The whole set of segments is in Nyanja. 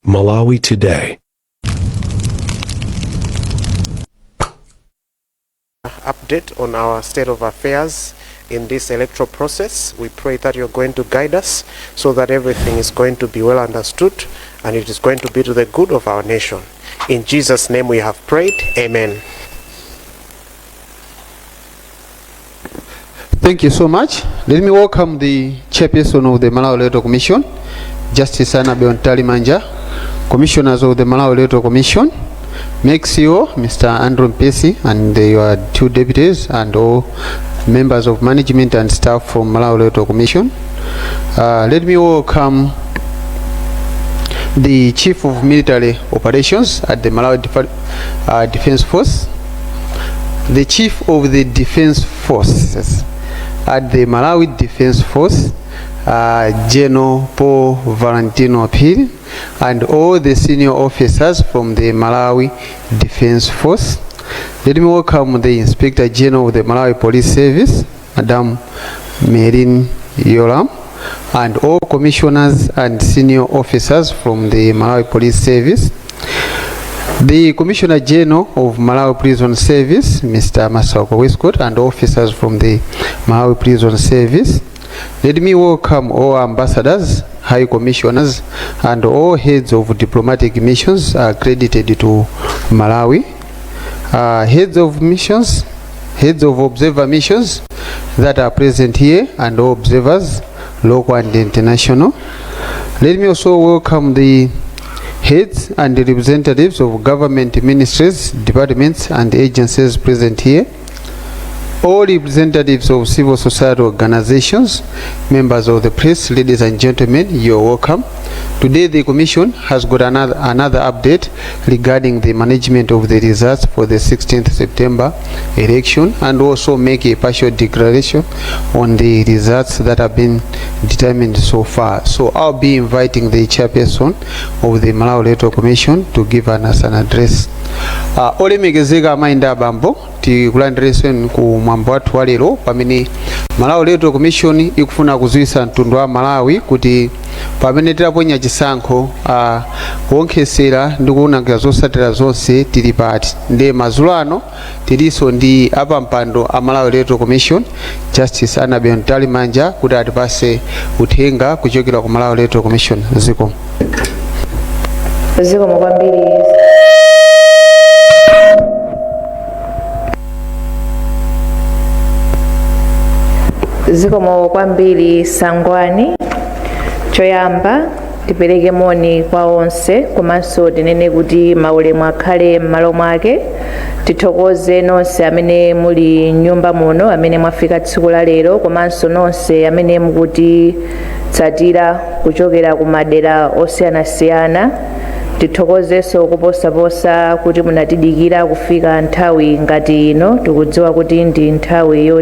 Malawi today. Update on our state of affairs in this electoral process. We pray that you're going to guide us so that everything is going to be well understood and it is going to be to the good of our nation. In Jesus' name we have prayed. Amen. Thank you so much. Let me welcome the chairperson of the Malawi Electoral Commission, Justice Annabel Ntalimanja, commissioners of the Malawi Electoral Commission, CEO Mr. Andrew Mpesi and your two deputies and all members of management and staff from Malawi Electoral Commission. Let me welcome the Chief of Military Operations at the Malawi Defense Force, the Chief of the Defense Forces at the Malawi Defense Force, General Paul Valentino Appeal, and all the senior officers from the Malawi Defense Force. Let me welcome the Inspector General of the Malawi Police Service, Madam Merin Yoram, and all commissioners and senior officers from the Malawi Police Service. The Commissioner General of Malawi Prison Service, Mr. Masako Westcott, and officers from the Malawi Prison Service. Let me welcome all ambassadors, high commissioners, and all heads of diplomatic missions accredited to Malawi, heads of missions, heads of observer missions that are present here, and all observers, local and international. Let me also welcome the heads and the representatives of government ministries, departments, and agencies present here, all representatives of civil society organizations, members of the press, ladies and gentlemen, you're welcome. Today the Commission has got another update regarding the management of the results for the 16th September election, and also make a partial declaration on the results that have been determined so far. So I'll be inviting the chairperson of the Malawi Electoral Commission to give us an address. Olemegezeka amainda abambo tikulandireseni ku mwambo wathu wa lero pamene Malawi Electoral Commission ikufuna kudziwitsa mtundu wa Malawi kuti pamene tiraponya chisankho kuonkhesera ndi kuwunikira zotsatira zonse tili pati. Ndiye madzulo ano tilinso ndi apampando a Malawi Electoral Commission, Justice Annabel Ntalimanja, kuti atipase uthenga kuchokera ku Malawi Electoral Commission. Zikomo kwambiri. Zikomo kwambiri Sangwani. Choyamba tipereke moni kwa onse, komanso tinene kuti maulemu akhale m'malo mwake. Tithokoze nonse amene muli nyumba muno, amene mwafika tsiku la lero, komanso nonse amene mukutitsatira kuchokera ku madera osiyanasiyana. Tithokozenso kuposaposa kuti munatidikira kufika nthawi ngati ino. Tikudziwa kuti ndi nthawi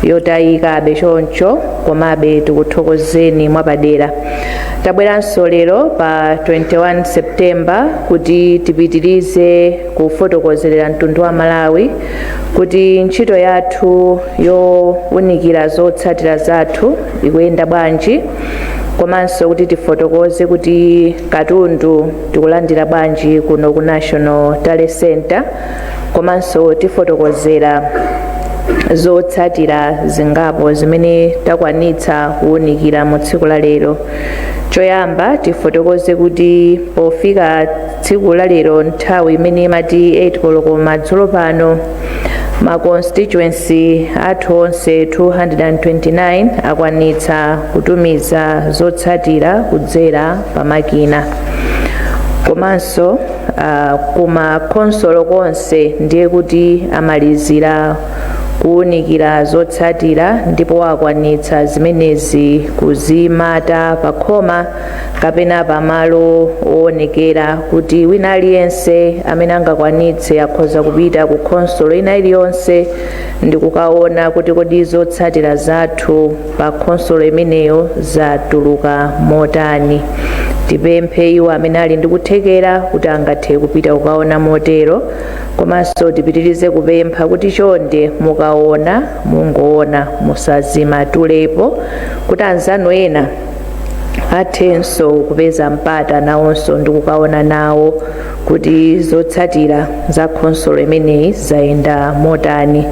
yotayikabe choncho, komabe tikuthokozeni mwapadera. Tabweranso lero pa 21 September kuti tipitirize kufotokozerera mtundu wa Malawi kuti ntchito yathu yowunikira zotsatira zathu ikuyenda bwanji, komanso kuti tifotokoze kuti katundu tikulandira bwanji kuno ku National Talent Center, komanso tifotokozera zotsatira zingapo zimene takwanitsa kuwunikira mu tsiku la lero. Choyamba tifotokoze kuti pofika tsiku la lero nthawi imene imati 8 koloko madzulo pano, ma constituency athu onse 229 akwanitsa kutumiza zotsatira kudzera pa makina. Komanso kuma konsolo konse ndiye kuti amalizira kuwunikira zotsatira ndipo akwanitsa zimenezi kuzimata pa khoma kapena pamalo owonekera kuti wina aliyense amene angakwanitse akhoza kupita ku konsolo ina iliyonse ndi kukaona kuti kodi zotsatira zathu pa konsolo imeneyo zatuluka motani. Tipemphe iwo amene ali ndi kuthekera kuti angathe kupita kukaona motero, komanso tipitirize kupempha kuti chonde mukaona mungoona musazimatulepo, kuti anzanu ena athenso kupeza mpata nawonso ndikukaona nawo kuti zotsatira za khonsolo imeneyi zayenda motani.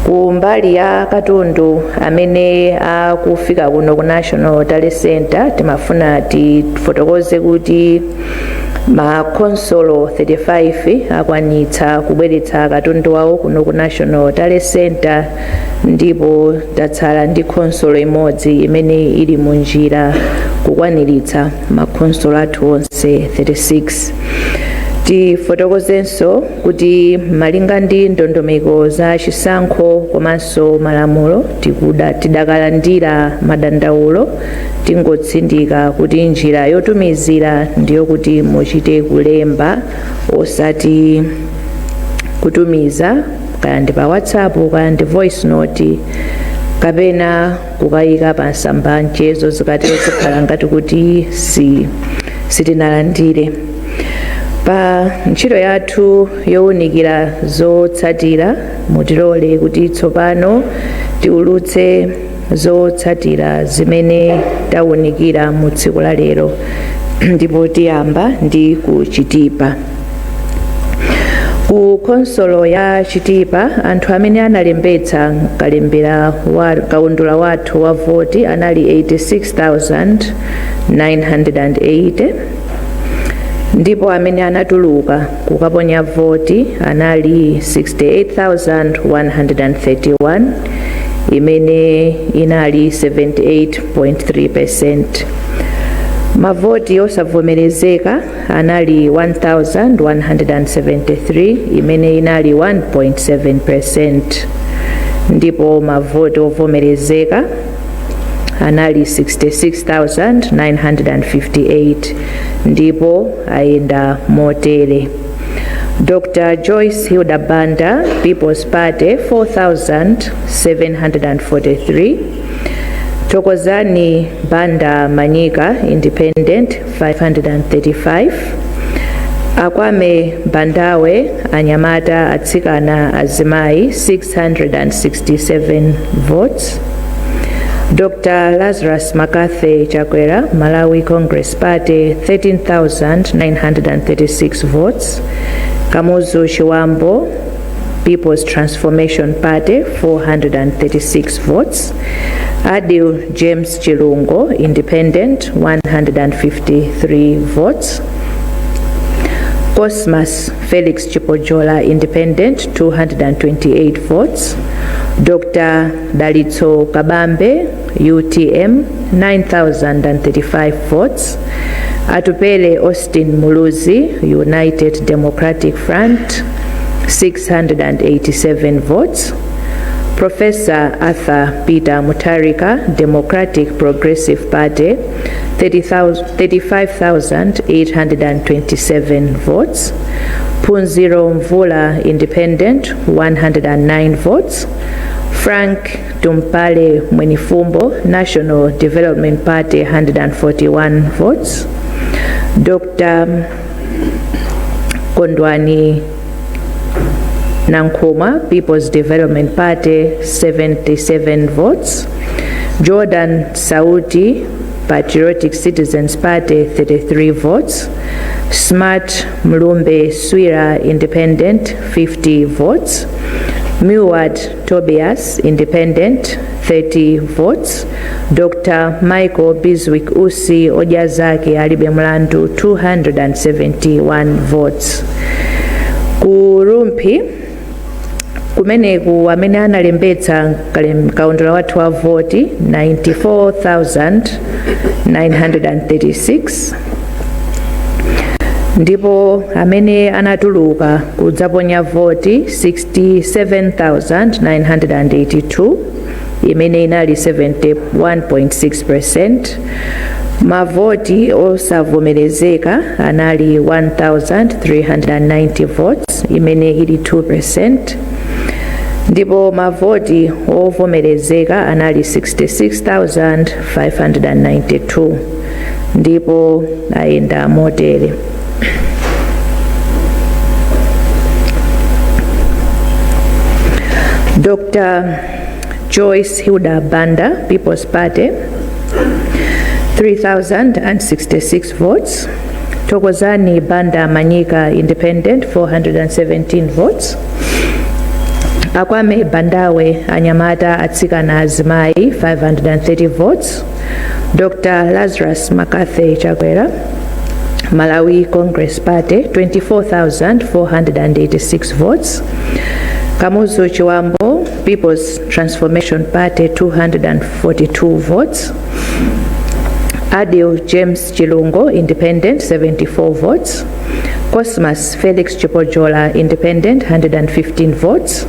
Ku mbali ya katundu amene akufika kuno ku National Talent Center timafuna tifotokoze kuti makhonsolo 35 akwanitsa kubweretsa katundu wawo kuno ku National Talent Center, ndipo tatsala ndi khonsolo imodzi imene ili munjira kukwaniritsa makhonsolo athu onse 36. Tifotokozenso kuti malinga ndi ndondomeko za chisankho komanso malamulo tidakalandira madandaulo, tingotsindika kuti njira yotumizira ndiyo kuti muchite kulemba osati kutumiza kaya ndi pa WhatsApp kaya ndi voice note kapena kukayika pa nsamba mchezo zikatero zikhala ngati kuti sitinalandire. Pa ntchito yathu yowunikira zotsatira mutilole kuti tsopano tiulutse zotsatira zimene tawunikira mu tsiku la lero, ndipo tiyamba ndi ku Chitipa. Ku khonsolo ya Chitipa anthu amene analembetsa kaundula wathu wa voti anali 86,980, ndipo amene anatuluka kukaponya voti anali 68,131, imene inali 78.3%. Mavoti osavomerezeka anali 1,173, imene inali 1.7%, ndipo mavoti ovomerezeka anali 66,958, ndipo ayenda motere. Dr. Joyce Hilda Banda, People's Party, 4,743. Tokozani Banda Manyika, Independent, 535. Akwame Bandawe, Anyamata Atsikana Azimai, 667 votes. Dr. Lazarus McCarthy Chakwera, Malawi Congress Party, 13,936 votes. Kamuzu Shiwambo, People's Transformation Party, 436 votes. Adil James Chilungo, Independent, 153 votes. Cosmas Felix Chipojola, Independent, 228 votes. Dr. Dalitso Kabambe, UTM, 9,035 votes. Atupele Austin Muluzi, United Democratic Front, 687 votes. Professor Arthur Peter Mutarika, Democratic Progressive Party, 35,827 votes. Punziro Mvula, Independent, 109 votes. Frank Tumpale Mwenifumbo, National Development Party, 141 votes. Dr. Kondwani Nankoma, People's Development Party, 77 votes. Jordan Sauti, Patriotic Citizens Party, 33 votes. Smart Mlumbe Swira, Independent, 50 votes. Muwad Tobias, Independent, 30 votes. Dr. Michael Biswick Usi Ojazaki Alibe Mlandu, 271 votes. Kurumpi kumeneku amene analembetsa kaundula wathu wa voti 94,936, ndipo amene anatuluka kudzaponya voti 67,982, imene inali 71.6%. Mavoti osavomerezeka anali 1,390 votes, imene ili 2%. Ndipo mavoti ovomerezeka anali 66,592, ndipo ayenda motere. Dr. Joyce Hilda Banda, People's Party, 3,066 votes. Tokozani Banda Manyika Independent 417 votes. Akwame Bandawe Anyamata Atsikana Azimai 530 votes. Dr. Lazarus Makathe Chakwera Malawi Congress Party 24,486 votes. Kamuzu Chiwambo People's Transformation Party 242 votes. Adil James Chilungo Independent 74 votes. Cosmas Felix Chipojola Independent 115 votes.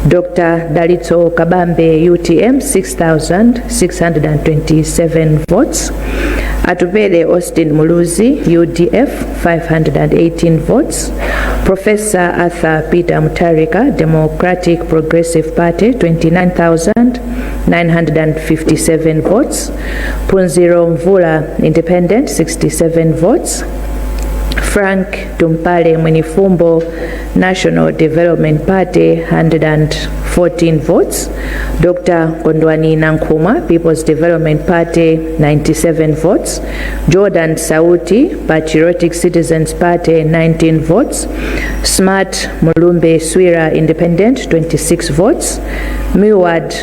Dr. Dalito Kabambe UTM 6,627 votes. Atupele Austin Muluzi UDF 518 votes. Professor Arthur Peter Mutarika Democratic Progressive Party 29,957 votes. Punziro Mvula Independent 67 votes. Frank Tumpale Mwenifumbo National Development Party 114 votes. Dr. Kondwani Nankuma People's Development Party 97 votes. Jordan Sauti Patriotic Citizens Party 19 votes. Smart Mulumbe Swira Independent 26 votes. Miwad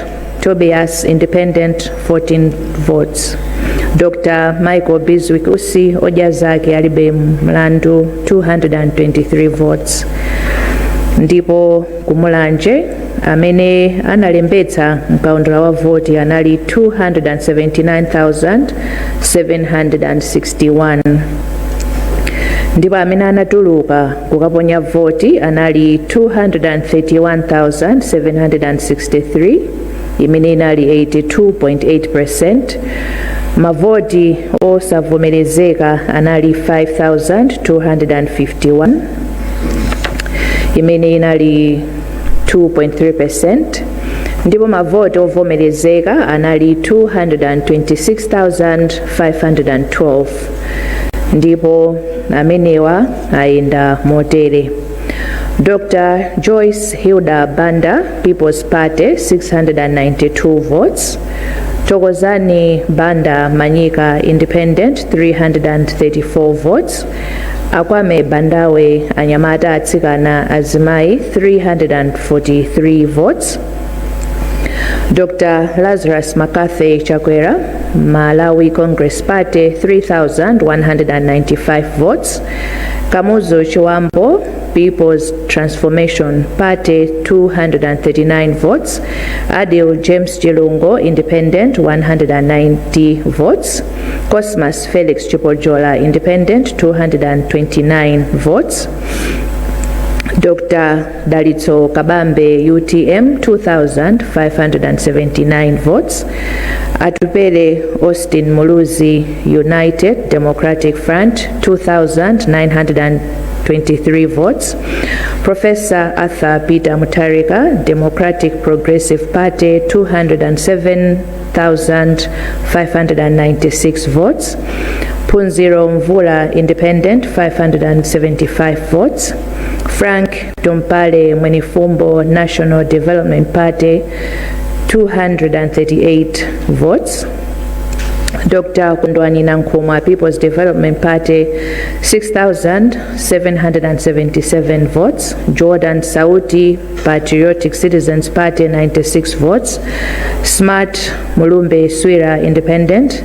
Tobias Independent 14 votes. Dr. Michael Biswick Usi Ojazaki Alibe Mlandu 223 votes. Ndipo kumulanje amene analembetsa mkaundula wa voti anali 279,761. Ndipo amene anatuluka kukaponya voti anali 231,763 imene inali 82.8%. Mavoti osavomerezeka anali 5,251 imene inali 2.3%. Ndipo mavoti ovomerezeka anali 226,512 ndipo amenewa ayenda motere. Dr. Joyce Hilda Banda People's Party 692 votes. Tokozani Banda Manyika Independent 334 votes. Akwame Bandawe Anyamata Atsikana Azimai 343 votes. Dr. Lazarus Makathe Chakwera Malawi Congress Party 3,195 votes. Kamuzu Chiwambo People's Transformation Party 239 votes. Adil James Chilungo Independent 190 votes. Cosmas Felix Chipojola Independent 229 votes. Dr. Dalito Kabambe UTM 2,579 votes. Atupele Austin Muluzi United Democratic Front 2,923 votes. Professor Arthur Peter Mutarika Democratic Progressive Party 207,596 votes. Punziro Mvula Independent 575 votes. Frank Tumpale Mwenifumbo National Development Party 238 votes. Dr. Kondwani Nankuma People's Development Party 6,777 votes. Jordan Sauti Patriotic Citizens Party 96 votes. Smart Mulumbe Swira Independent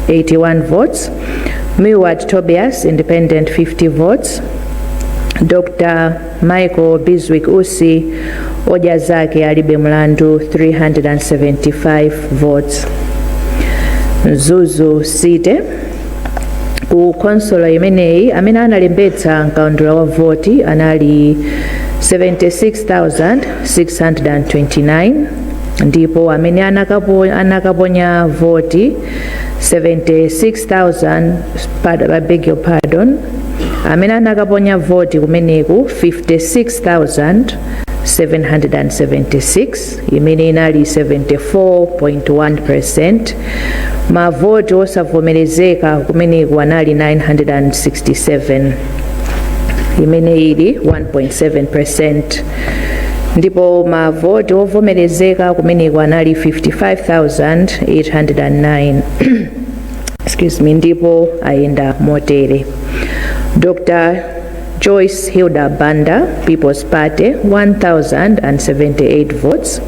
81 votes. Miwad Tobias Independent 50 votes. Dr. Michael Biswick Usi Ojazaki Alibe Mlandu 375 votes. Zuzu Site ku konsola imeneyi amene analembetsa mkaundula wa voti anali 76,629 ndipo amene anakaponya voti 76,000 I beg your pardon amene anakaponya voti kumeneku 56,776 imene inali 74.1%. Mavoti osavomerezeka kumeneku anali 967 imene ili 1.7%. Ndipo mavoti ovomerezeka kumeneku anali 55,809 ndipo ayenda motere. Dr. Joyce Hilda Banda, People's Party, 1,078 votes.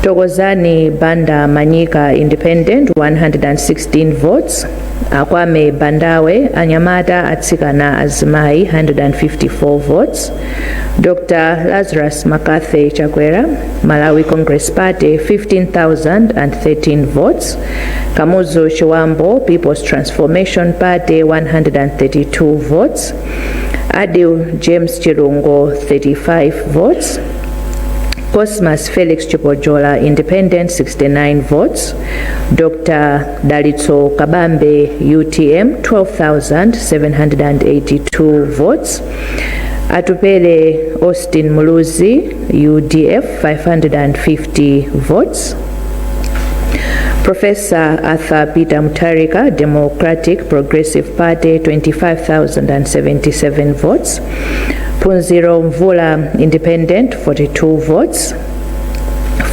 Tokozani Banda Manyika, Independent, 116 votes. Akwame Bandawe, Anyamata Atsikana Azimai, 154 votes. Dr. Lazarus McCarthy Chakwera, Malawi Congress Party, 15,013 votes. Kamuzu Chiwambo, People's Transformation Party, 132 votes. Adil James Chirungo, 35 votes. Cosmas Felix Chipojola, Independent, 69 votes. Dr. Dalitso Kabambe, UTM, 12,782 votes. Atupele Austin Muluzi, UDF, 550 votes. Professor Arthur Peter Mutarika, Democratic Progressive Party, 25,077 votes. Punziro Mvula, Independent, 42 votes.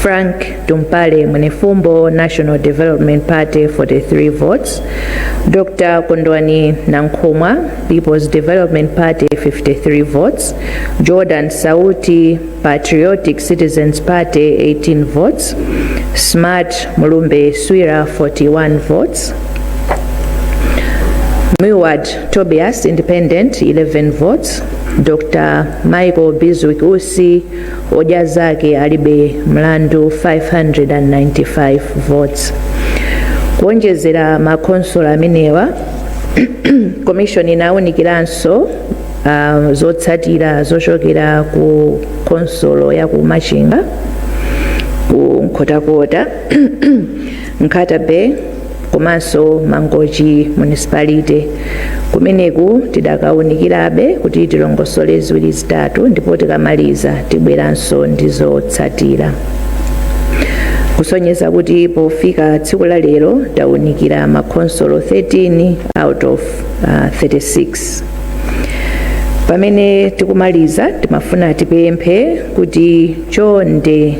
Frank Tumpale Munefumbo, National Development Party, 43 votes. Dr. Kondwani Nankumwa, People's Development Party, 53 votes. Jordan Sauti, Patriotic Citizens Party, 18 votes. Smart Mulumbe Swira, 41 votes. Miwad Tobias, Independent, 11 votes. Dr. Michael Bizwick Usi Ojazake Alibe Mlandu, 595 votes. Kuonjezera makonsola amenewa commission inawunikiranso zotsatira zochokera ku konsolo ya ku Machinga ku Nkhotakota Nkatabe komanso Mangochi municipality. Kumeneku tidakawunikirabe kuti tilongosole ziwiri zitatu ndipo tikamaliza tibweranso ndizotsatira. Kusonyeza kuti pofika tsiku la lero tawunikira makonsolo 13 out of 36. Pamene tikumaliza timafuna tipemphe kuti chonde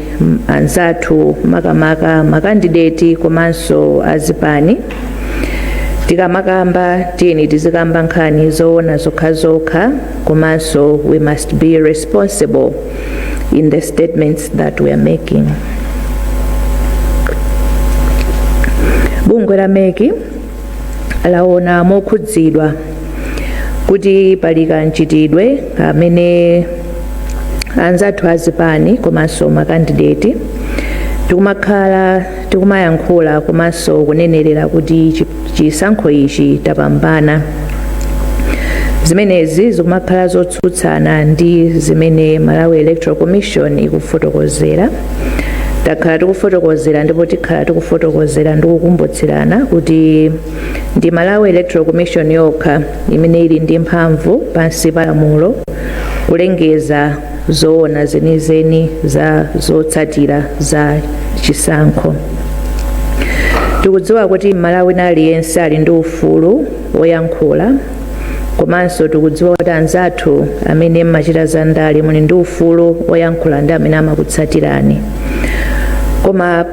anzathu makamaka makandideti komanso azipani tikamakamba tiyeni tizikamba nkhani zoona zokhazokha komanso we must be responsible in the statements that we are making. Bungwe la MEC laona mokhudzidwa kuti pali kanchitidwe amene anzathu azipani komanso makandideti tikumakhala tikumayankhula komanso kunenerera kuti chisankho ichi tapambana. Zimenezi zikumakhala zotsutsana ndi zimene Malawi Electoral Commission ikufotokozera. Takhala tikufotokozera ndipo tikhala tikufotokozera ndi kukumbutsirana kuti ndi Malawi Electoral Commission yokha imene ili ndi mphamvu pansi pa lamulo kulengeza zoona zenizeni za zotsatira za chisankho. Tikudziwa kuti Malawi aliyense ali ndi ufulu woyankhula komanso tikudziwa kuti anzathu amene mmachita za ndale muli ndi ufulu woyankhula ndi amene amakutsatirani. Koma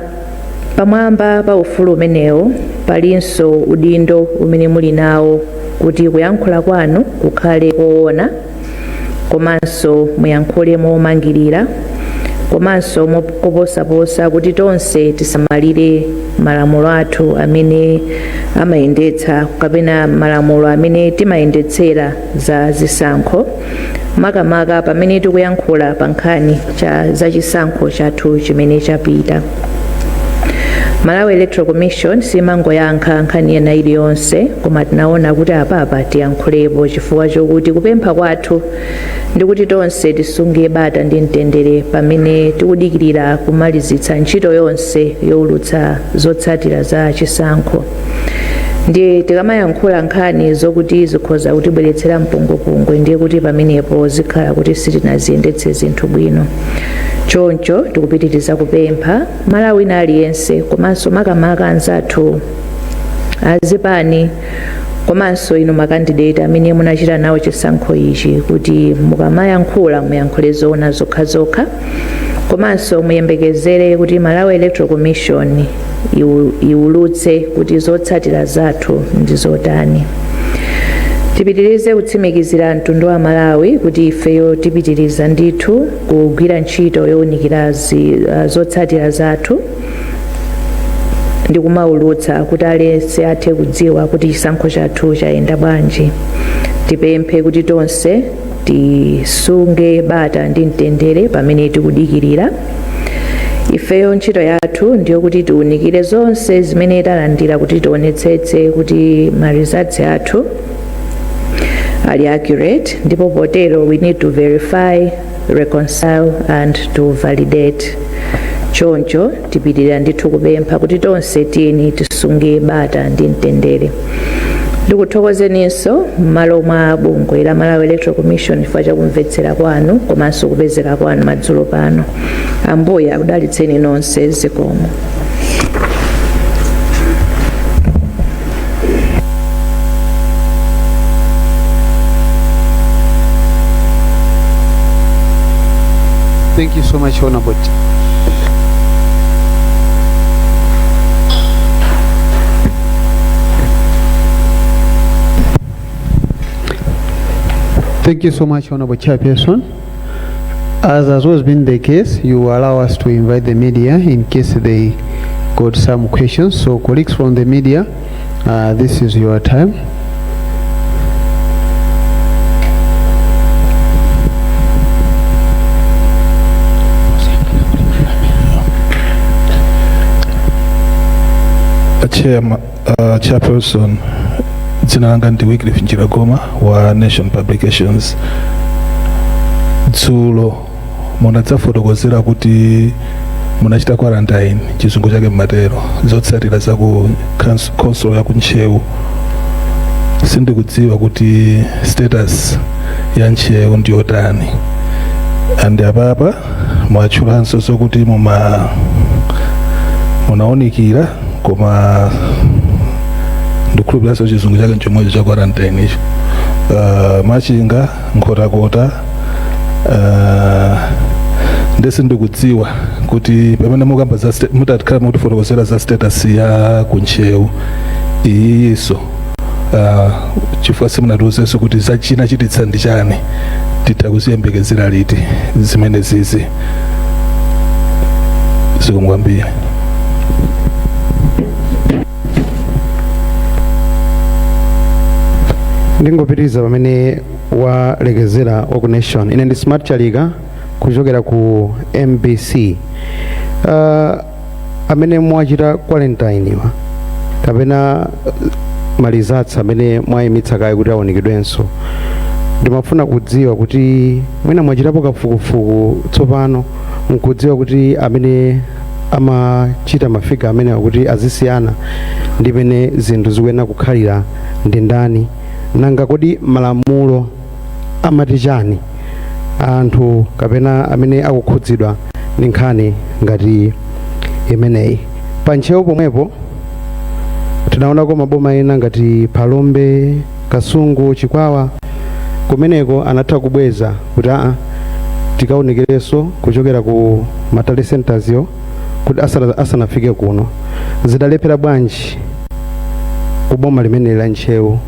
pamwamba pa ufulu umenewo palinso udindo umene muli nawo kuti kuyankhula kwanu kukhale koona komanso muyankhule momangirira komanso moposaposa kuti tonse tisamalire malamulo athu amene amayendetsa kapena malamulo amene timayendetsera za zisankho makamaka pamene tikuyankhula pa nkhani za chisankho chathu chimene chapita. Malawi Electoral Commission simangoyankha nkhani yena iliyonse koma tinaona kuti apapa tiyankhulepo chifukwa chokuti kupempha kwathu ndi kuti tonse tisunge bata ndi mtendere pamene tikudikirira kumalizitsa ntchito yonse yowulutsa zotsatira za chisankho. Ndiye tikamayankhula nkhani zokuti zikhoza kutibweretsera mpungwepungwe ndiye kuti pamenepo zikhala kuti sitinaziyendetse zinthu bwino. Choncho tikupitiriza kupempha Malawi aliyense komanso makamaka anzathu azipani komanso ino makandideti amene munachita nawo chisankho ichi kuti mukamayankhula muyankhule zoona zokhazokha komanso muyembekezere kuti Malawi Electoral Commission iwulutse kuti zotsatira zathu ndi zotani. Tipitirize kutsimikizira mtundu wa Malawi kuti ifeyo tipitiriza ndithu kugwira ntchito yowunikira zotsatira zathu ndi kumaulutsa kuti aliyense athe kudziwa kuti chisankho chathu chayenda bwanji. Tipemphe kuti tonse tisunge bata ndi mtendere pamene tikudikirira. Ifeyo ntchito yathu ndiyo kuti tiwunikire zonse zimene talandira kuti tionetsetse kuti ma results athu ali accurate, ndipo potero we need to verify, reconcile and to validate. Choncho tipitirira ndithu kupempha kuti tonse tiyeni tisunge bata ndi mtendere. Ndikuthokozeninso m'malo mwa bungwe la Malawi Electoral Commission chifukwa chakumvetsera kwanu komanso kupezeka kwanu madzulo pano. Ambuye akudalitseni nonse. Zikomo. Thank you so much, Honorable. Thank you so much, Honorable Chairperson. As has always been the case, you allow us to invite the media in case they got some questions. So, colleagues from the media, this is your time. Chairperson, dzina langa ndi Wycliffe Njiragoma wa Nation Publications. Dzulo munadzafotokozera kuti munachita quarantine, chizungu chake mmatero, zotsatira za ku council ya kuntcheu. Sindikudziwa kuti status ya ntcheu ndi yotani. And apapa mwatchulanso zokuti munaonikira koma ndikhulupiraso chizungu chake nchomwecho cha quarantine icho. Machinga nkhotakota ndesi ndikudziwa kuti pamene mukamba mutakhala mutifotokozera za status ya kuntcheu iyiso chifukwa simunatiwuzenso kuti zachinachititsa ndi chani, titha kuziyembekezera liti zimene zizi. Zikomo kwambiri. Ndingopitiriza pamene walekezera wa ku Nation. Ine ndi Smart Chaliga kuchokera ku MBC. Amene mwachita quarantine wa kapena malizatsa amene mwayimitsa kaye kuti awonekedwenso, ndimafuna kudziwa kuti mwina mwachitapo kafukufuku tsopano nkudziwa kuti amene amachita mafika amene akuti azisiyana ndi pene zinthu zikuyenera kukhalira ndi ndani, nanga kodi malamulo amati chani anthu kapena amene akukhudzidwa ndi nkhani ngati imeneyi. Pa ntcheu pomwepo tinaonako maboma ena ngati Palombe, Kasungu, Chikwawa, kumeneko anatha kubweza kuti tikaonekerenso kuchokera ku matale centers yo kuti asanafike kuno. Zidalephera bwanji kuboma limene la ntcheu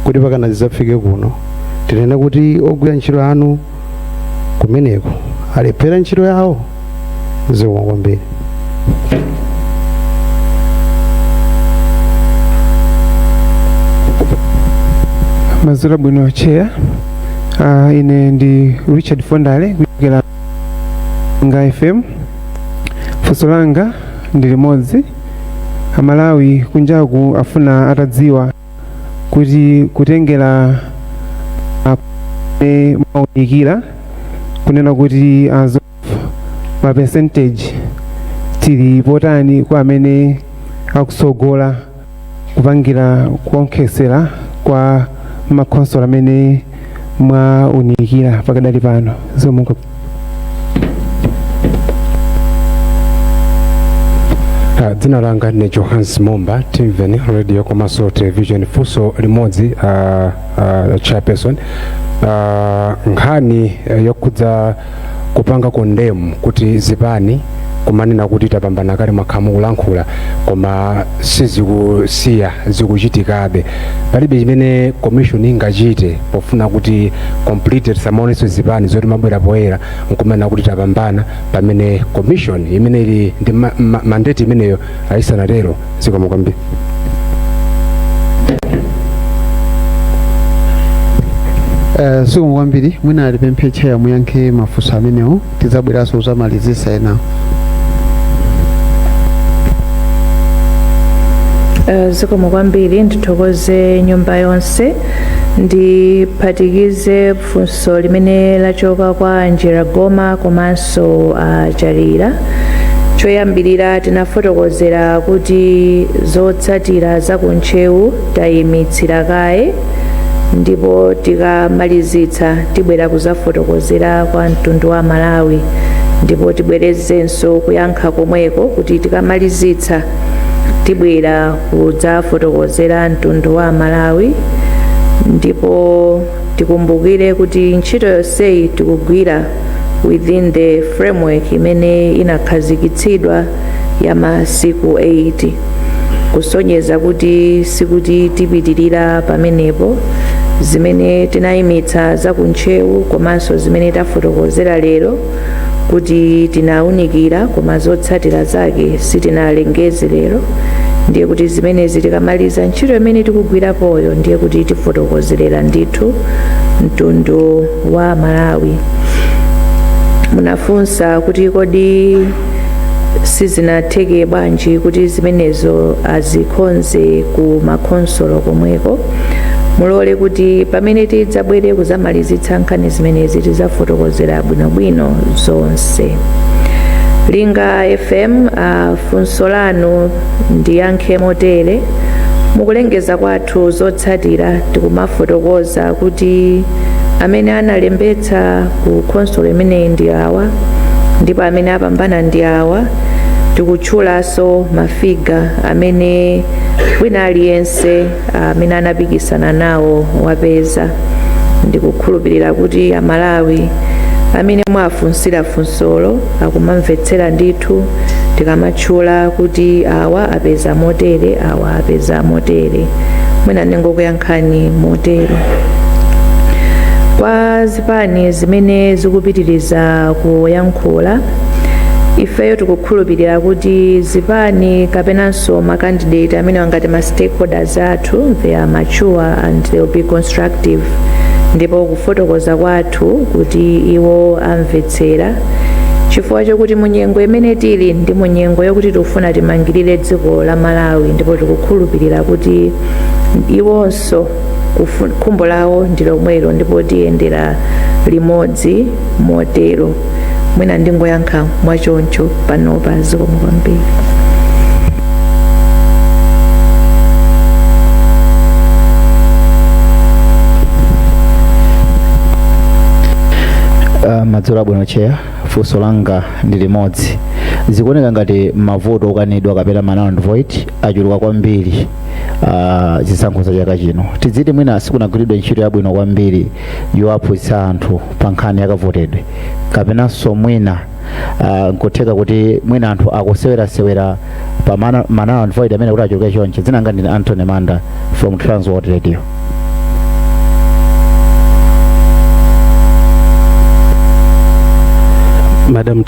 kuti pakana zizafike kuno? Tinene kuti ogwira ntchito anu kumeneko alephera ntchito yawo. Zikomo kwambiri. Mazura bwino chair. Ine ndi Richard Fondale kuchokera nga FM. Funso langa ndi limodzi. Amalawi kunjaku afuna atadziwa kuti kutengera maunikira kunena kuti ma percentage tili potani kwa amene akusogola kupangira kuonkhesera kwa makonsolo amene mwaunikira pakadali pano. Zikomo. Dzina langa ni Johannes Momba, TVN Radio komanso television. Funso limodzi chairperson, nkhani yokhudza kupanga kondemu kuti zipani kumanena kuti tapambana kale mwakhamu kulankhula koma sizikusiya zikuchitikabe. Palibe chimene commission ingachite pofuna kuti completed samaoneso zipani zoti mabwera poyera nkumanena kuti tapambana pamene commission imene ili ndi mandate imeneyo ayisanatero. Zikomo kwambiri. Zikomo kwambiri. Mwina alipemphe chair muyankhe mafunso amenewo tizabweranso zamalizisa ena. Zikomo kwambiri, ndithokoze nyumba yonse, ndiphatikize funso limene lachoka kwa Njira Goma komanso Jalira. Choyambirira tinafotokozera kuti zotsatira zakuntchewu tayimitsira kaye, ndipo tikamalizitsa tibwera kuzafotokozera kwa mtundu wa Malawi, ndipo tibwerezenso kuyankha komweko kuti tikamalizitsa tibwera kudzafotokozera mtundu wa Malawi. Ndipo tikumbukire kuti ntchito yonseyi tikugwira within the framework imene inakhazikitsidwa ya masiku 80, kusonyeza kuti sikuti tipitirira pamenepo. Zimene tinayimitsa zakuntchewu komanso zimene tafotokozera lero kuti tinawunikira koma zotsatira zake sitinalengeze lero, ndiye kuti zimenezi tikamaliza ntchito imene tikugwirapoyo ndiye kuti tifotokozerera ndithu mtundu wa Malawi. Munafunsa kuti kodi sizinatheke bwanji kuti zimenezo azikhonze ku makhonsolo komweko. Mulole kuti pamene tidzabwere kuzamalizitsa nkhani zimenezi tizafotokozera bwinobwino zonse. Linga FM funso lanu ndiyankhe motere. Mukulengeza kwathu zotsatira tikumafotokoza kuti amene analembetsa ku khonsolo imeneyi ndi awa, ndipo amene apambana ndi awa. Tikutchulanso mafiga amene wina aliyense amene anapikisana nawo wapeza. Ndikukhulupirira kuti Amalawi amene mwafunsira funsolo akumamvetsera ndithu tikamatchula kuti awa apeza motere, awa apeza motere. Mwina ndingokuyankhani motero. Kwa zipani zimene zikupitiriza kuyankhula, ifeyo tikukhulupirira kuti zipani kapenanso makandidate amene angati ma stakeholders athu they are mature and they will be constructive, ndipo kufotokoza kwathu kuti iwo amvetsera, chifukwa chokuti munyengo imene tili ndi munyengo yokuti tikufuna timangirire dziko la Malawi, ndipo tikukhulupirira kuti iwonso khumbo lawo ndi lomwelo ndipo tiyendera limodzi motero. Mwina ndingoyankha mwachoncho panopa. Zikomo kwambiri. Madzulo abwino cheya, funso langa ndi limodzi. Zikuoneka ngati mavoto okanidwa kapena non vote achuluka kwambiri zisankho za chaka chino. Tiziti mwina sikunagwiridwa ntchito yabwino kwambiri yowaphunzitsa anthu pa nkhani yakavotedwe, kapenanso mwina nkutheka kuti mwina anthu akusewerasewera pa non vote amene kuti achuluka chonche. Dzina langa ndine Anthony Manda from Transworld Radio. Madam,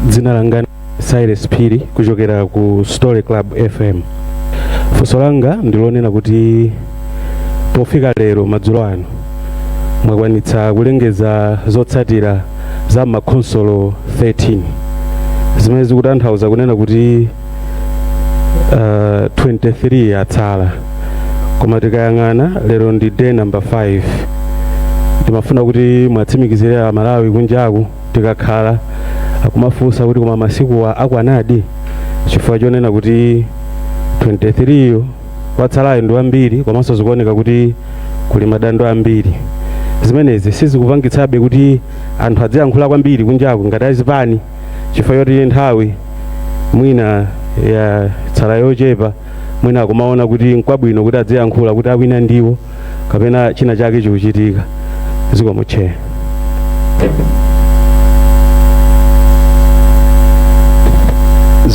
dzina langa Cyrus Phiri kuchokera ku Story Club FM. Funso langa ndilonena kuti pofika lero madzulo ano mwakwanitsa kulengeza zotsatira za makhonsolo 13 zimene zikutanthauza kunena kuti 23 atsala, koma tikayang'ana lero ndi day number 5. Timafuna kuti mwatsimikizire Amalawi kunjaku tikakhala akumafunsa kuti koma masiku akwanadi, chifukwa chonena kuti 23 watsalayo ndi ambiri, komanso zikuoneka kuti kuli madando ambiri. Zimenezi sizikupangitsabe kuti anthu adziyankhula kwambiri kunjaku ngati azipani, chifukwa choti nthawi mwina ya tsala yochepa, mwina akumaona kuti nkwabwino kuti adziyankhula kuti awina ndiwo kapena china chake chikuchitika. Zikomo cheya.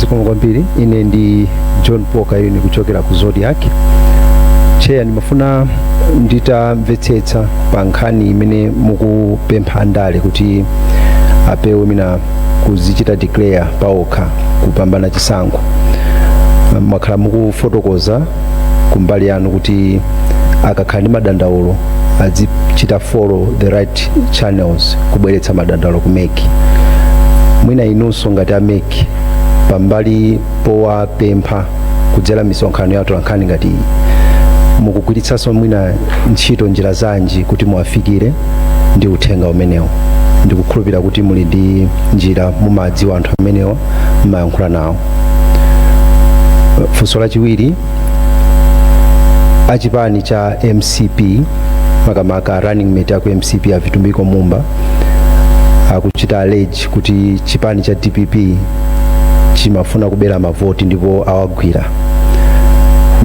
zikomo kwambiri. Ine ndi John Poka yuni kuchokera ku Zodiac. Chair, ndimafuna nditamvetsetsa pa nkhani imene mukupempha andale kuti apewe mina kuzichita declare paokha kupambana chisankho. Mwakhala mukufotokoza kumbali yanu kuti akakhala ndi madandaulo azichita follow the right channels kubweretsa madandaulo ku MEC. Mwina inunso ngati ameki pambali powapempha kudzera misonkhano ya atolankhani ngati iyi, mukugwiritsanso mwina ntchito njira zanji kuti muwafikire ndi uthenga umenewo? Ndikukhulupirira kuti muli ndi njira mumadziwa anthu amenewa mmayankhula nawo. Funso lachiwiri, achipani cha MCP makamaka running mate aku MCP Avitumbiko Mumba akuchita allege kuti chipani cha DPP chimafuna kubera mavoti ndipo awagwira.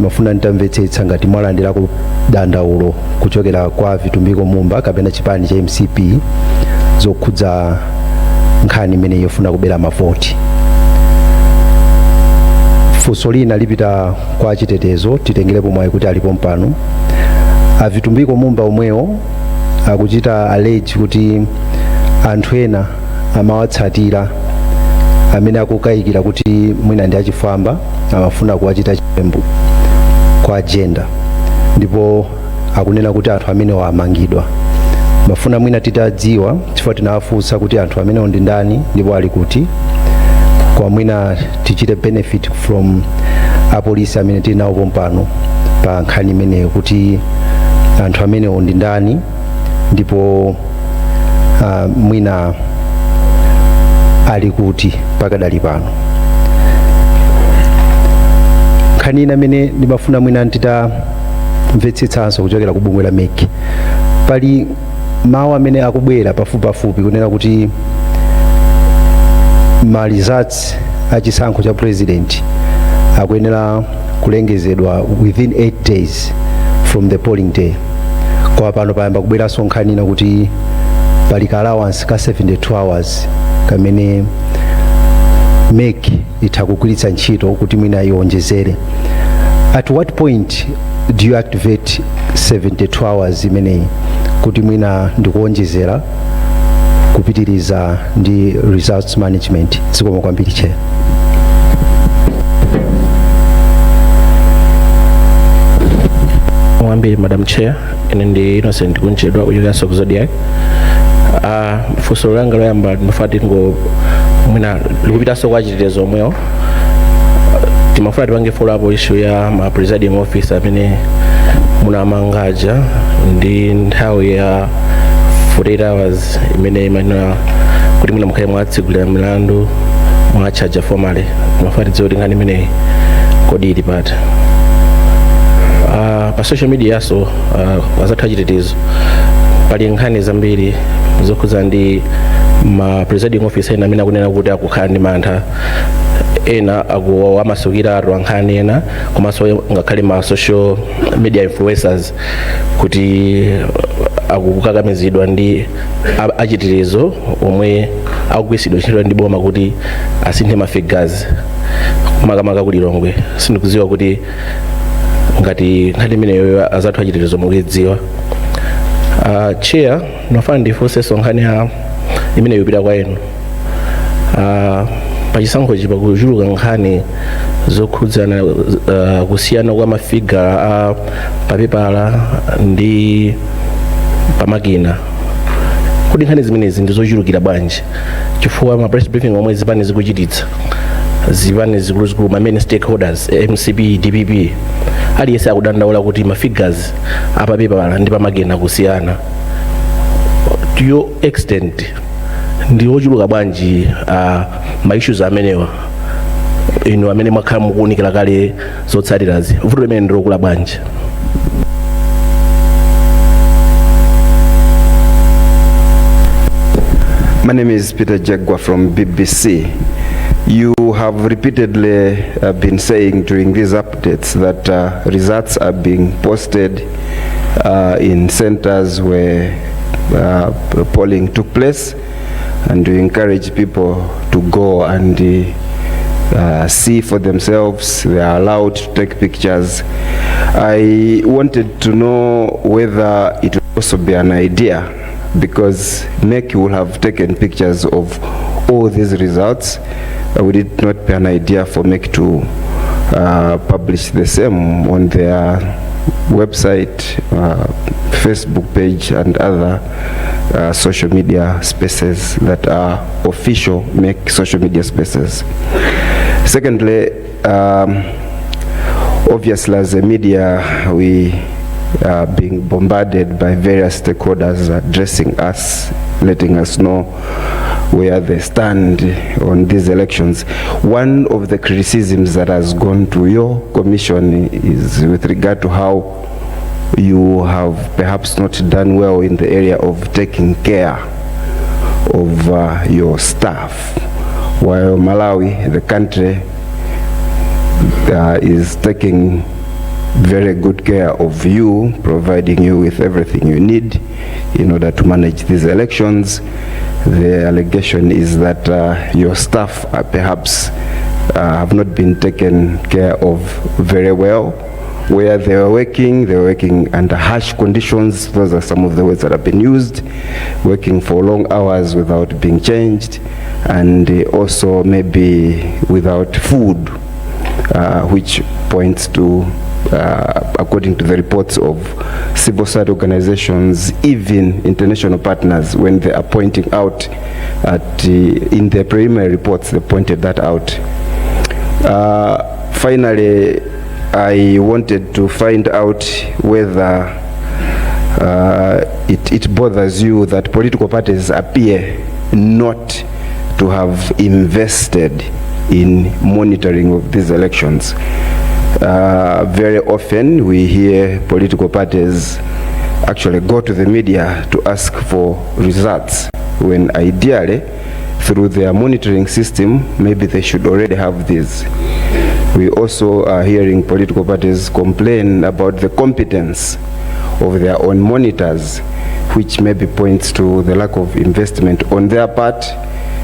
Mafuna nditamvetsetsa ngati mwalandira ku dandaulo kuchokera kwa Avitumbiko Mumba kapena chipani cha MCP zokhudza nkhani imene yofuna kubera mavoti. Funso lina lipita kwa chitetezo, titengerepo mwayi kuti alipo mpano. Avitumbiko Mumba omwewo akuchita allege kuti anthu ena amawatsatira amene akukayikira kuti mwina ndi achifwamba, amafuna kuwachita chiwembu kwa agenda, ndipo akunena kuti anthu amene amangidwa. Mafuna mwina titadziwa chifukwa tinawafunsa kuti anthu amene ndi ndani ndipo ali kuti, kwa mwina tichite benefit from apolisi amene tili nawo pompano pa nkhani imeneyo kuti anthu amene ndi ndani ndipo mwina ali kuti pakadali pano. Nkhani ina amene ndimafuna mwina nditamvetsetsanso kuchokera ku bungwe la MEC, pali mawu amene akubwera pafupipafupi kunena kuti ma results achisankho cha president akuyenera kulengezedwa within 8 days from the polling day. Kwa pano payamba kubweranso nkhani ina kuti pali ka allowance ka 72 hours kamene MEC itakugwiritsa ntchito kuti mwina iwonjezere. At what point do you activate 72 hours imeneyi kuti mwina ndikuwonjezera kupitiriza ndi results management? Zikomo kwambiri Chair. Mwambiri Madam Chair, ine ndi Innocent Kunchedwa kuchokera ku Zodiac. Funso langa loyamba ndimafati ngo mwina likupitaso kwa chitetezo omwewo. Timafuna tipange follow up issue ya ma presiding officer amene munamangaja ndi nthawi ya 48 hours imene imanena kuti mwina mukhale mwatsigulira milandu mwachaja formally. Timafuna tidziwe kuti nkhani imeneyi kodi ili pati. Pa social media yaso wazatha chitetezo pali nkhani zambiri zokhudza ndi ma presiding officer ena amene akunena kuti akukhala ndi mantha, ena amasukira atu nkhani ena komanso ngakhale ma social media influencers kuti akukakamizidwa ndi achitetezo omwe akugwiritsidwa ntchito ndi boma kuti asinthe ma figures makamaka ku Lilongwe. Sindikudziwa kuti ngati nkhani imeneyo azathu achitetezo mukudziwa. Chair, nofana ndifunsenso nkhani ya imeneyo ipita kwa inu. Pachisankho chipa kuchuluka nkhani zokhudzana kusiyana kwa mafigura papepala ndi pamakina. Kodi nkhani zimenezi ndizochulukira bwanji? Chifukwa ma press briefing omwe zipani zikuchititsa, zipani zikuluzikulu ma main stakeholders MCP DPP aliyese akudandaula kuti ma figures apapepala ndi pamakina kusiyana. To your extent ndi ochuluka bwanji ma issues amenewa inu amene mwakhala mukuunikira kale zotsatirazi, vuto limene ndilokula bwanji? My name is Peter Jagwa from BBC. You have repeatedly been saying during these updates that results are being posted in centers where polling took place, and you encourage people to go and see for themselves. They are allowed to take pictures. I wanted to know whether it would also be an idea, because MEC will have taken pictures of all these results. Would it not be an idea for MEC to publish the same on their website, Facebook page, and other social media spaces that are official MEC social media spaces? Secondly, obviously as a media, we are being bombarded by various stakeholders addressing us, letting us know where they stand on these elections. One of the criticisms that has gone to your commission is with regard to how you have perhaps not done well in the area of taking care of your staff, while Malawi, the country, is taking very good care of you, providing you with everything you need in order to manage these elections. The allegation is that your staff perhaps have not been taken care of very well. Where they were working under harsh conditions. Those are some of the words that have been used. Working for long hours without being changed, and also maybe without food, which points to, according to the reports of civil society organizations, even international partners, when they are pointing out in their preliminary reports, they pointed that out. Finally, I wanted to find out whether it bothers you that political parties appear not to have invested in monitoring of these elections. Very often we hear political parties actually go to the media to ask for results, when ideally through their monitoring system maybe they should already have these. We also are hearing political parties complain about the competence of their own monitors, which maybe points to the lack of investment on their part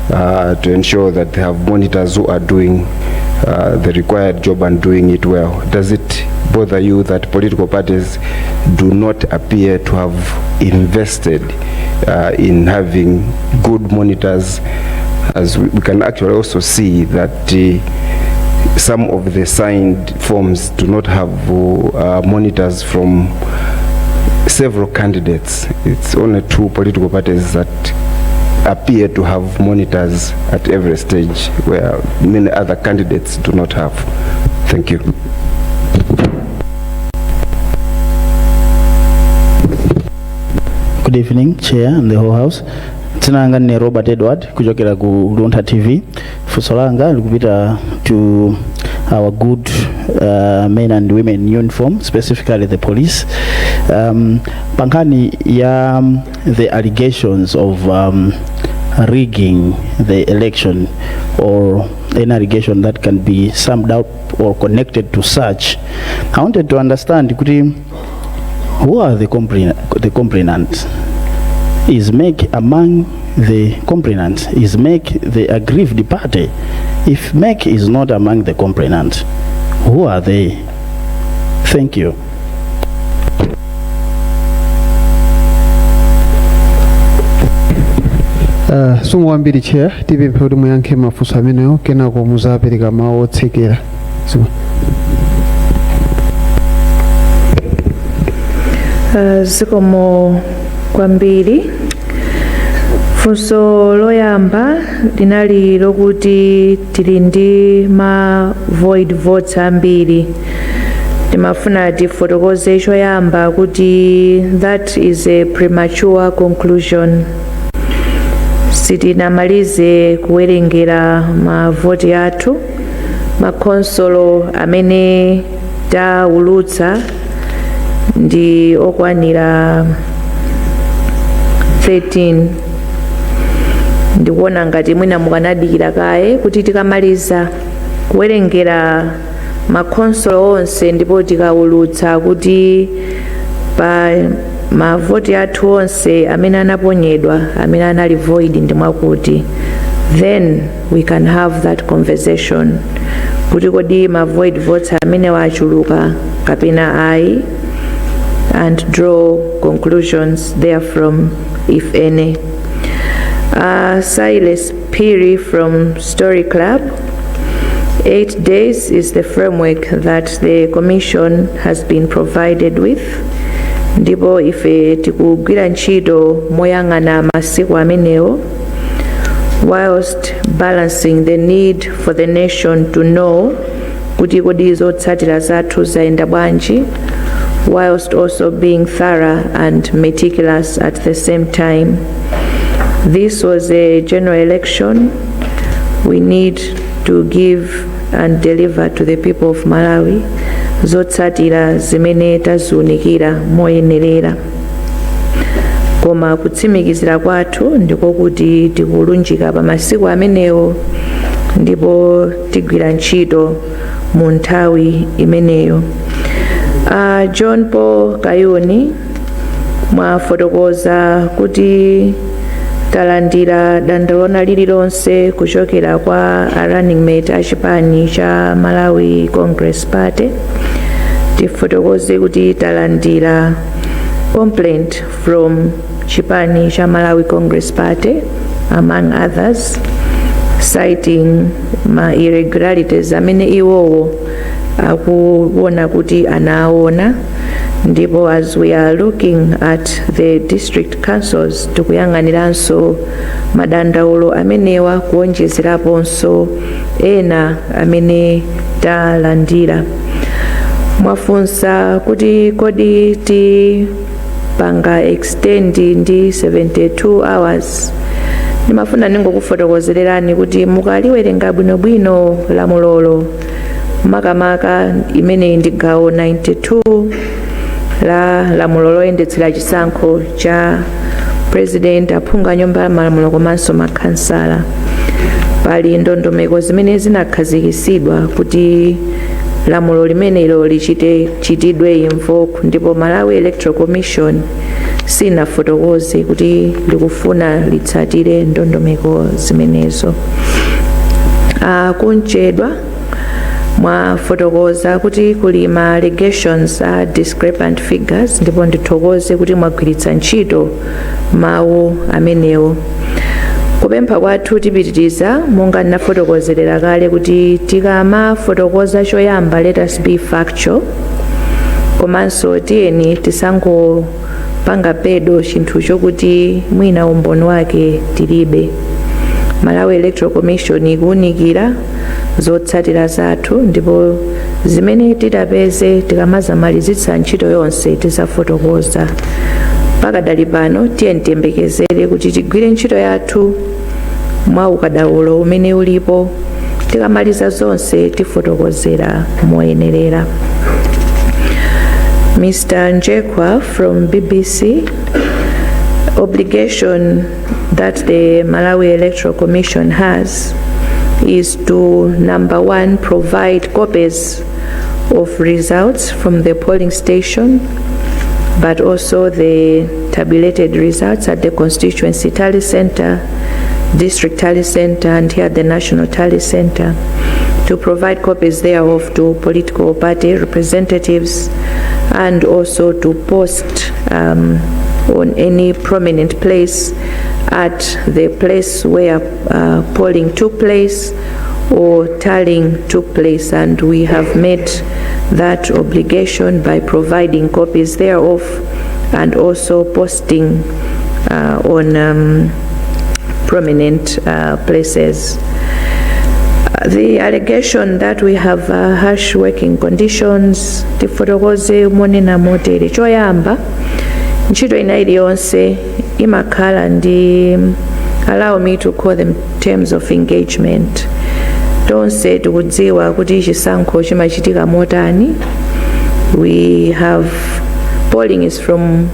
to ensure that they have monitors who are doing the required job and doing it well. Does it bother you that political parties do not appear to have invested in having good monitors? As we can actually also see that some of the signed forms do not have monitors from several candidates. It's only 2 political parties that appear to have monitors at every stage, where many other candidates do not have. Thank you. Good evening, Chair and the whole House. Tinanga ni Robert Edward kuchokera ku Lunta TV. Fusolanga likupita to our good men and women in uniform, specifically the police. Pankani ya the allegations of rigging the election, or any allegation that can be summed up or connected to such. I wanted to understand, who are the complainants? Is MEC among the complainants? Is MEC the aggrieved party? If MEC is not among the complainants, who are they? Thank you. Sumu wambiri Chair, tipe mpeudu muyanke mafuso ameneyo kena kwa muzapeleka mawu otsekera. Zikomo kwambiri. Funso loyamba linali lokuti tili ndi ma void votes ambiri. Timafuna tifotokoze choyamba kuti that is a premature conclusion. Sitinamalize kuwerengera mavoti athu. Makonsolo amene taulutsa ndi okwanira 13. Ndikuona ngati mwina mukanadikira kaye kuti tikamaliza kuwerengera makonsolo onse ndipo tikaulutsa kuti pa mavoti athu onse amene anaponyedwa, amene anali void, ndi mwakuti then we can have that conversation kuti kodi ma void votes amene wachuluka kapena ayi, and draw conclusions therefrom, if any. Silas Piri from Story Club. 8 days is the framework that the Commission has been provided with. Ndipo ife tikugwira ntchito moyang'ana masiku amenewo, whilst balancing the need for the nation to know kuti kodi zotsatira zathu zaenda bwanji, whilst also being thorough and meticulous at the same time. This was a general election. We need to give and deliver to the people of Malawi zotsatira zimene taziunikira moyenerera. Koma kutsimikizira kwathu ndiko kuti tikulunjika pa masiku amenewo ndipo tigwira ntchito mu nthawi imeneyo. John Paul Kayuni mwafotokoza kuti talandira dandalona lililonse kuchokera kwa running mate a chipani cha Malawi Congress Party. Tifotokoze kuti talandira complaint from chipani cha Malawi Congress Party, among others, citing ma irregularities amene iwowo akuona kuti anaona. Ndipo as we are looking at the district councils, tikuyang'aniranso madandaulo amenewa kuonjezeraponso ena amene talandira. Mwafunsa kuti kodi tipanga extend ndi 72 hours. Ndimafuna ningokufotokozerani kuti mukaliwerenga bwinobwino lamulolo makamaka imene ndi gawo 92 la lamulo loyendetsera chisankho cha president, aphungu a nyumba ya malamulo komanso makhansala. Pali ndondomeko zimene zinakhazikisidwa kuti lamulo limenelo lichitidwe invoke, ndipo Malawi Electoral Commission sinafotokoze kuti likufuna litsatire ndondomeko zimenezo. Kunchedwa mwafotokoza kuti kuli ma allegations a discrepant figures, ndipo ndithokoze kuti mwagwiritsa ntchito mawu amenewo. Kupempha kwathu tipitiriza monga ndinafotokozerera kale kuti tikamafotokoza choyamba let us be factual, komanso tiyeni tisangopanga pedo chinthu chokuti mwina umboni wake tilibe. Malawi Electoral Commission ikuunikira zotsatira zathu, ndipo zimene tidapeze tikamazamalizitsa ntchito yonse tizafotokoza. Pakadali pano tiyeni tiyembekezere kuti tigwire ntchito yathu mwa ukadaulo umene ulipo, tikamaliza zonse tifotokozera moyenerera. Mr. Njekwa from BBC. Obligation that the Malawi Electoral Commission has is to, number one, provide copies of results from the polling station, but also the tabulated results at the constituency tally center, district tally center, and here the national tally center, to provide copies thereof to political party representatives, and also to post on any prominent place at the place where polling took place or tallying took place, and we have met that obligation by providing copies thereof and also posting on prominent places. The allegation that we have harsh working conditions, tifotokoze monena motere. Choyamba, ntchito ina iliyonse imakhala ndi, allow me to call them terms of engagement. Tonse tikudziwa kuti chisankho chimachitika motani. We have, polling is from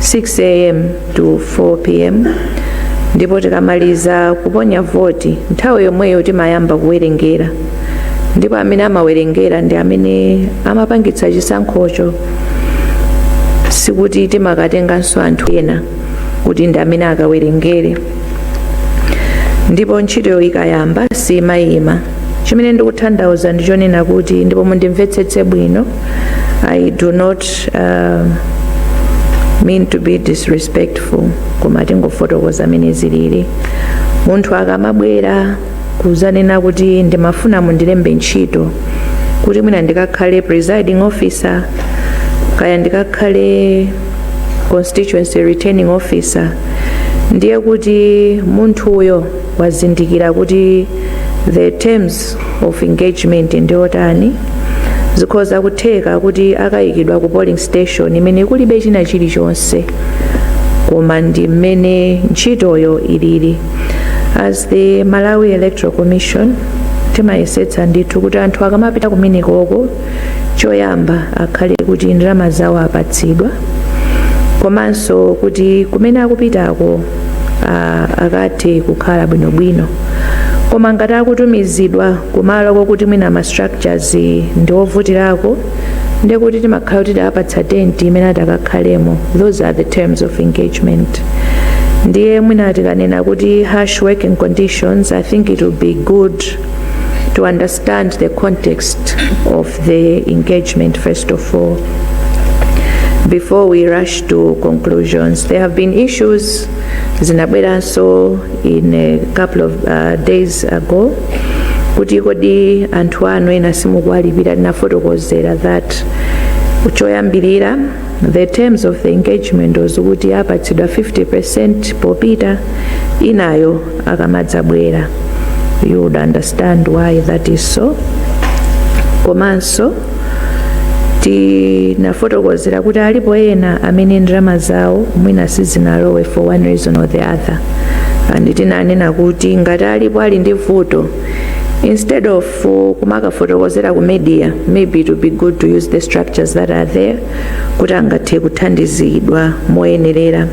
6 a.m. to 4 p.m. ndipo tikamaliza kuponya voti nthawi yomweyo timayamba kuwerengera, ndipo amene amawerengera ndi amene amapangitsa chisankhocho. Sikuti timakatenganso anthu ena kuti ndi amene akawerengere. ndipo ntchito ikayamba simayima. Chimene ndikutanthauza ndichonena kuti ndipo mundimvetsetse bwino, I do not mean to be disrespectful, koma tingofotokoza amene zilili. Munthu akamabwera kuzanena kuti ndimafuna mundilembe ntchito kuti mwina ndikakhale presiding officer kaya ndikakhale constituency returning officer, ndiye kuti munthu uyo wazindikira kuti the terms of engagement ndiotani. Zikhoza kutheka kuti akayikidwa ku polling station imene kulibe china chilichonse koma ndi mmene ntchitoyo ilili. As the Malawi Electoral Commission timayesetsa ndithu kuti anthu akamapita kumenekoko choyamba akhale kuti ndalama zawo apatsidwa, komanso kuti kumene akupitako akathe kukhala bwinobwino. Koma ngati akutumizidwa kumalo kokuti mwina ma structures ndi ovutirako, ndiye kuti timakhala kuti apatsa tenti imene atakakhalemo. Those are the terms of engagement. Ndiye mwina tikanena kuti harsh working conditions, I think it would be good to understand the context of the engagement first of all before we rush to conclusions. There have been issues zinabweranso in a couple of days ago kuti kodi anthu anu ena simukuwalipira. Tinafotokozera that choyambirira the terms of the engagement was kuti apatsidwa 50% popita, inayo akamadzabwera. You would understand why that is so. Komanso tinafotokozera kuti alipo ena amene ndalama zawo mwina sizinalowe for one reason or the other, and tinanena kuti ngati alipo ali ndi vuto, instead of kumakafotokozera ku media, maybe it would be good to use the structures that are there kuti angathe kuthandizidwa moyenerera.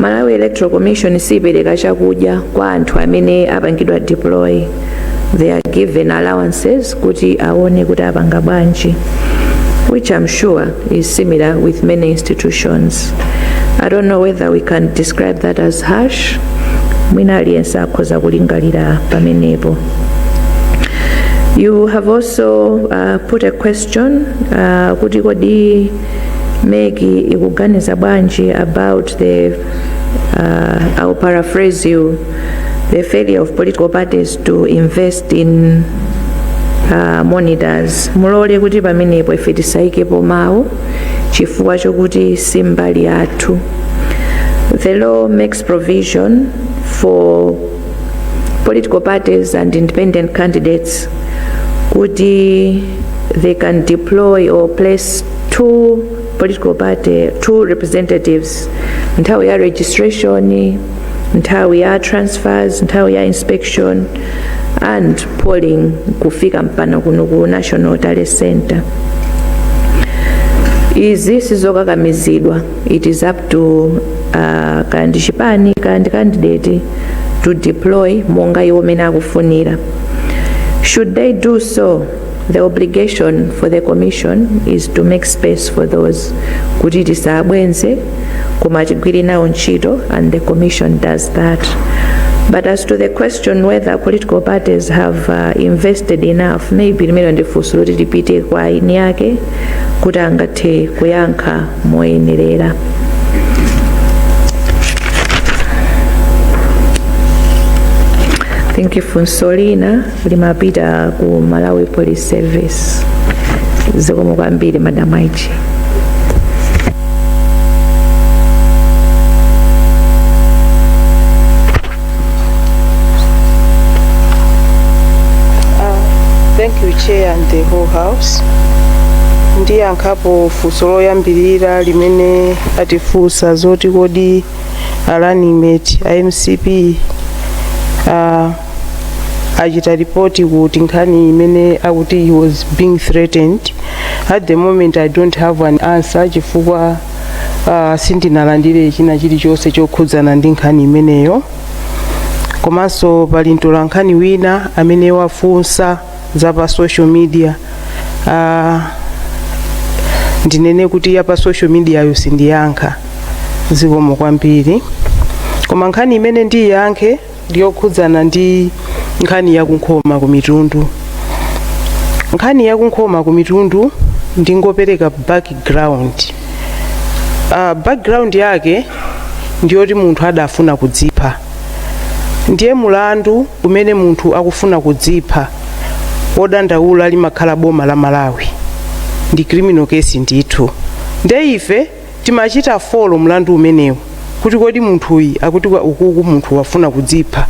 Malawi Electoral Commission sipereka chakudya kwa anthu amene apangidwa deploy. They are given allowances kuti aone kuti apanga bwanji, which I'm sure is similar with many institutions. I don't know whether we can describe that as harsh. Mwina aliyense akhoza kulingalira pamenepo. You have also put a question kuti kodi Megi ikuganiza bwanji about the I'll paraphrase you, the failure of political parties to invest in monitors. Mulole kuti pamenepo ife tisaikepo mawu chifukwa chokuti simbali yathu. The law makes provision for political parties and independent candidates kuti they can deploy or place two representatives nthawi ya registration, nthawi ya transfers, nthawi ya inspection and polling kufika mpano kuno ku National Tally Center. Izi sizokakamizidwa. It is up to kandi chipani kandi candidate to deploy monga iwo mene akufunira. Should they do so, the obligation for the commission is to make space for those kuti tisabwenze koma tigwire nawo ntchito, and the commission does that. But as to the question whether political parties have invested enough, maybe limene ndifunso loti lipite kwa aini yake kuti angathe kuyankha moyenerera. I think funso lina limapita ku Malawi Police Service. Zikomo kwambiri Madam IG. Thank you Chair and the whole House. Ndiyankhapo funso loyambirira limene atifunsa zoti kodi running-mate MCP achita report kuti nkhani imene akuti he was being threatened. At the moment I don't have an answer chifukwa sindinalandire china chilichonse chokhudzana ndi nkhani imeneyo. Komanso pali mtolankhani wina amene wafunsa za pa social media. Ndinene kuti ya pa social media yo sindiyankha. Zikomo kwambiri. Koma nkhani imene ndiyankhe ndiyokhudzana ndi nkhani yakunkhoma ku mitundu. Nkhani yakunkhoma ku mitundu ndingopereka background. Background yake ndiyoti munthu adafuna kudzipha. Ndiye mulandu umene munthu akufuna kudzipha wodandaula limakhala boma la Malawi. Ndi criminal case ndithu. Nde ife timachita follow mulandu umenewu kuti kodi munthu uyu akuti ukuku munthu wafuna kudzipha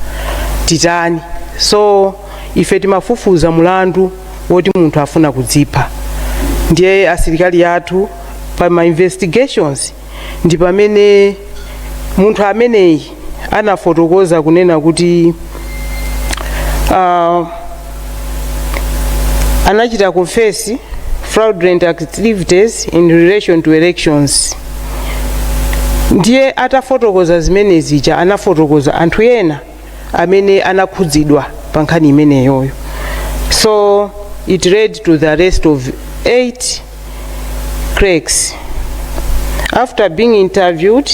titani. So ife timafufuza mulandu woti munthu afuna kudzipha. Ndiye asilikali yathu pa ma investigations ndi pamene munthu ameneyi anafotokoza kunena kuti anachita confess fraudulent activities in relation to elections. Ndiye atafotokoza zimene zija anafotokoza anthu ena amene anakhudzidwa pa nkhani imeneyoyo. So it led to the arrest of 8 clerks. After being interviewed,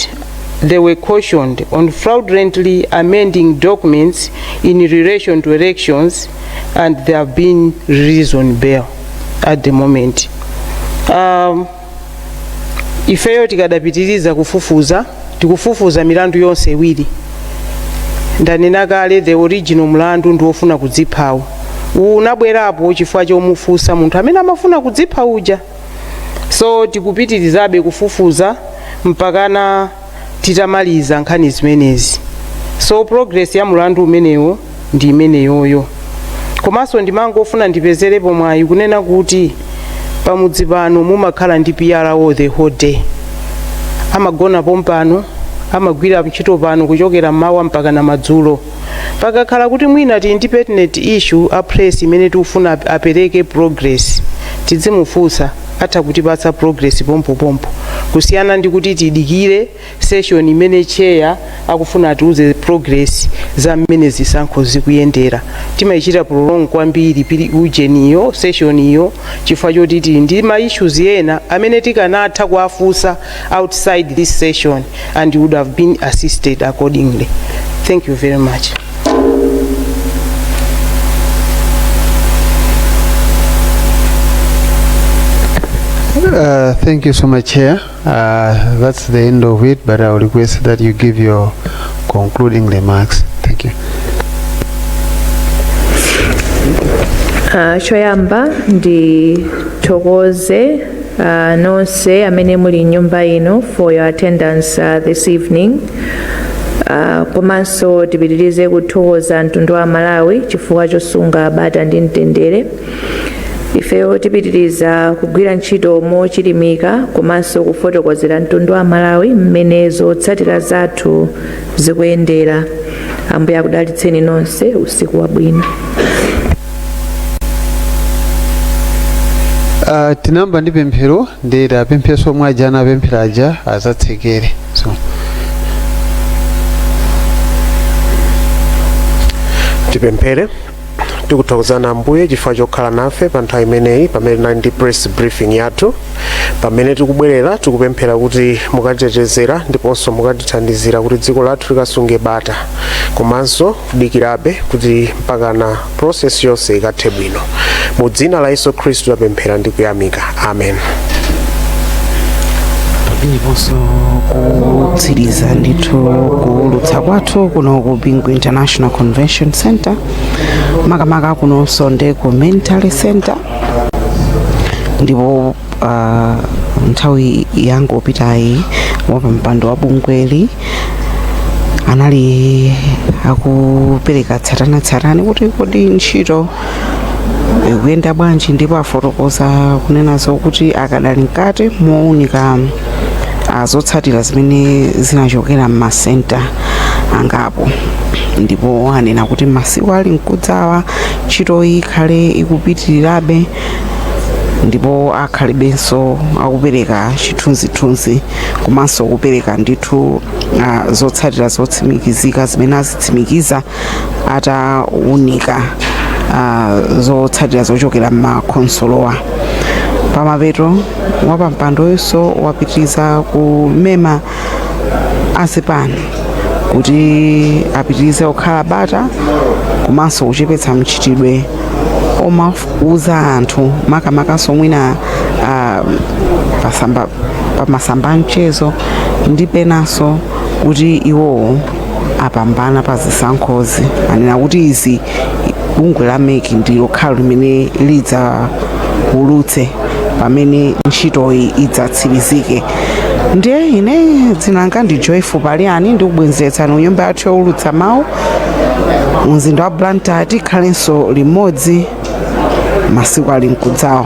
they were cautioned on fraudulently amending documents in relation to elections, and they have been released on bail at the moment. Ifeyo tikadapitiriza kufufuza, tikufufuza milandu yonse iwiri. Ndanena kale the original mulandu ndi wofuna kudziphawo. Unabwerapo chifukwa chomufunsa munthu amene amafuna kudzipha uja. So tikupitirizabe kufufuza mpakana titamaliza nkhani zimenezi. So progress ya mulandu umenewo ndi imeneyoyo. Komanso ndimangofuna ndipezerepo mwayi kunena kuti pamudzi pano mumakhala ndi PRO the whole day. Amagona pompano, amagwira ntchito pano kuchokera mmawa mpaka na madzulo. Pakakhala kuti mwina ti independent issue a press imene tikufuna apereke progress, tidzimufunsa atha kutipatsa progress pompo. Kusiyana ndi kuti tidikire session imene chair akufuna atiuze progress za mmene zisankho zikuyendera. Timaichita prolong kwambiri pili ujeniyo session iyo chifukwa choti tili ndi ma issues ena amene tikanatha kuafunsa outside this session, and would have been assisted accordingly. Thank you very much. Thank you so much, Chair. That's the end of it, but I will request that you give your concluding remarks. Thank you. Choyamba ndi thokoze nonse amene muli nyumba ino for your attendance this evening. Komanso tipitirize kuthokoza mtundu wa Malawi chifukwa chosunga bata ndi mtendere. Ifeyo tipitiriza kugwira ntchito mochilimika komanso kufotokozera mtundu wa Malawi mmene zotsatira zathu zikuyendera. Ambuye akudalitseni nonse. Usiku wabwino. Tinamba ndi pemphero ndera pempheso mwajana pempheraja azatsekere. So tipemphere. Tikuthokozana Ambuye chifukwa chokhala nafe pa nthawi imeneyi pamene nali ndi press briefing yathu. Pamene tikubwerera tikupemphera kuti mukatitetezera ndiponso mukatithandizira kuti dziko lathu likasunge bata, komanso kudikirabe kuti mpakana process yonse ikathe bwino. Mu dzina la Yesu Khristu tapemphera ndi kuyamika. Amen. Ndiponso kutsiriza ndithu kuulutsa kwathu kuno ku Bingu International Convention Center, makamaka kunonso ndi ku Mental Center. Ndipo nthawi yangu opitayi wapampando wa bungweli anali akupereka tsatanetsatane kuti kodi ntchito ikuyenda bwanji, ndipo afotokoza kunenazo kuti akadali mkati mowunika zotsatira zimene zinachokera m'masenta angapo. Ndipo anena kuti masiku ali mkudzawa ntchito ikhale ikupitirirabe, ndipo akhalibenso akupereka chithunzithunzi komanso kupereka ndithu zotsatira zotsimikizika zimene azitsimikiza atawunika zotsatira zochokera m'makonsolowa. Pamapeto wapampando yonso wapitiriza kumema azipani kuti apitirize kukhala bata komanso kuchepetsa mchitidwe omauza anthu makamakaso mwina pamasamba amchezo ndi penanso kuti iwowo apambana pa zisankhozi. Anena kuti izi bungwe la MEC ndilo khalo limene lidzaulutse pamene ntchitoyi idzatsirizike. Ndiye ine dzina langa ndi Joyful Paliani ndikubwenzeretsani nyumba yathu youlutsa mawu mumzinda wa Blantyre, tikhalenso limodzi masiku ali mkudzawa.